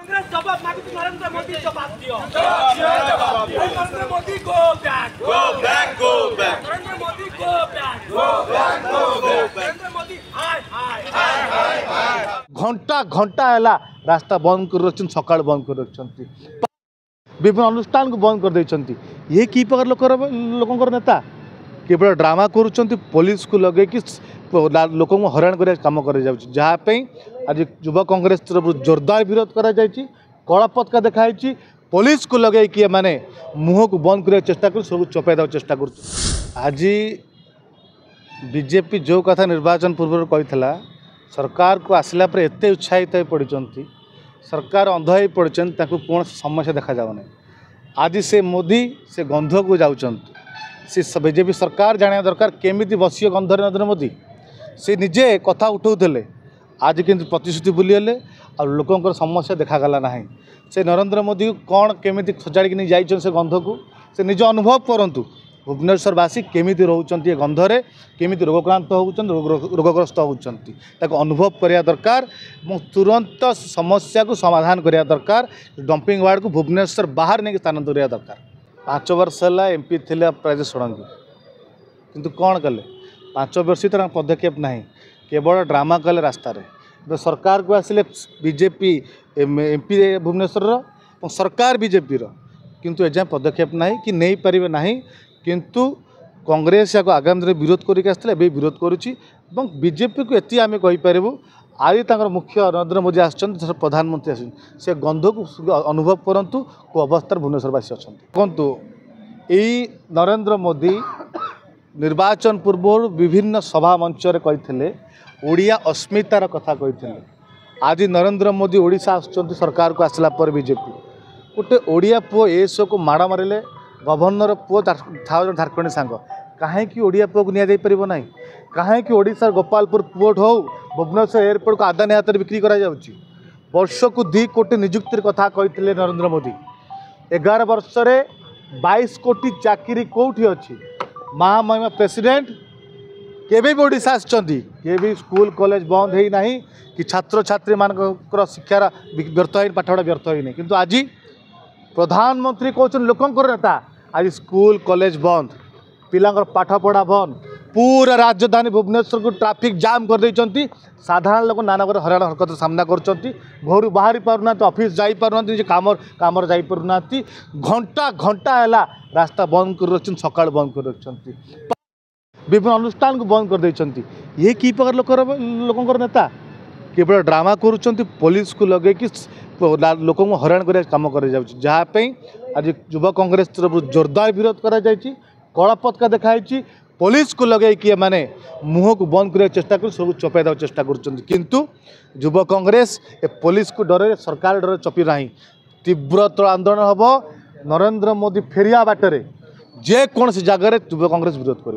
कांग्रेस जवाब मांगी नरेंद्र मोदी जवाब दियो Narendra Modi go back Narendra Modi go back Narendra Modi हाय घंटा घंटा है रास्ता बंद कर रखिं सका बंद कर रखिं विभिन्न अनुष्ठान को बंद कर देइछंती ये की प्रकार लोकंकर नेता केवल ड्रामा करुँच पुलिस को लगे कि लोक हराण कर काम कर जहाँपाई आज युवा कांग्रेस तरफ जोरदार विरोध करा कला पताका देखाई पुलिस को लगे कि माने मुह को बंद करने चेष्टा कर सब चपाई देवा चेष्टा कर आज बीजेपी जो कथा निर्वाचन पूर्व कही सरकार को आसला पर एत उत्साहित हो पड़ी सरकार अंध हो पड़ी कौन समस्या देखा जाऊना आज से मोदी से गंध को जाऊँच से बीजेपी सरकार जाना दरकार केमी बसिए गंध नरेंद्र मोदी से निजे कथा उठाऊले आज किंतु प्रतिश्रुति बुलीगले आ लोकंर समस्या देखागला ना से नरेंद्र मोदी को कौन केमी सजाड़ी नहीं जाइए से गंध को से निज अनुभव करूँ भुवनेश्वरवासी केमी रोचे गंधरे केमी रोगक्रांत होती रोगग्रस्त होती अनुभव करिया दरकार तुरंत समस्या को समाधान करिया दरकार डंपिंग वार्ड को भुवनेश्वर बाहर नहीं स्थानांतर करिया दरकार 5 वर्ष है एमपी थे राजेश षडंगी किंतु कौन कले 5 वर्ष तर पदक्षेप ना केवल ड्रामा कले रास्ता सरकार को आसिले बीजेपी एमपी भुवनेश्वर सरकार बीजेपी किंतु एजाए पदक्षेप ना कि नहीं पारे ना किंतु कांग्रेस या आगामी दिन विरोध करके विरोध करुच्ची बीजेपी को ये आम कहीपरू आज मुख्य नरेंद्र मोदी आसछन प्रधानमंत्री आस गंध को अनुभव करंतु को अवस्था भुवनेश्वरवासी अच्छा कहतु यही नरेंद्र मोदी निर्वाचन पूर्व विभिन्न सभा मंच कही ओडिया अस्मितार कथा कही आज नरेंद्र मोदी ओडिशा आसुच्चंती सरकार को आसला पर बीजेपी गोटे ओडिया पुओ एसओ को माड़ मारे गवर्नर पुओ झारखंड सांग कहीं ओडिया पुओ को निपर ना कहीं ओडिशा गोपालपुर पोर्ट हो भुवनेश्वर एयरपोर्ट को आदानी हाथ में बिक्री करा वर्ष को 2 कोटी निजुक्तिर कथा कही नरेंद्र मोदी 11 वर्ष 22 कोटी चाकरी कौटी अच्छी महामहिमा प्रेसिडेंट केबे भी ओडिशा आसचंती केबे स्कूल कॉलेज बंद है ना कि छात्र छात्री मान शिक्षार व्यर्थ है पाठपढ़ा व्यर्थ है नहीं किंतु आज प्रधानमंत्री कहते लोकंकर नेता आज स्कूल कॉलेज बंद पिलांकर पाठपढ़ा बंद पूरा राजधानी भुवनेश्वर को ट्रैफिक जाम कर देइचंती साधारण लोक नाना प्रकार हराण हरकत सामना करचंती घर बाहरी पारुना ऑफिस जाई पारुना काम जाई पारुना घंटा घंटा है रास्ता बंद कर रखिं सका बंद कर रखिं विभिन्न अनुष्ठान को बंद कर देइचंती ये की प्रकार लोकंकर नेता केवल ड्रामा करुँच पुलिस को लगे कि लोक हराण कर काम कर जहाँपाई आज युवा कांग्रेस तरफ जोरदार विरोध करा कला पताका देखाई पुलिस को लगे कि माने मुह को बंद करने चेष्टा कर सब चपाई देवा चेष्टा किंतु युवा कांग्रेस ए पुलिस को डर सरकार डर चपी ना तीव्र आंदोलन हम नरेंद्र मोदी फेरिया बाटर जेकोसी जगह युवा कांग्रेस विरोध कर।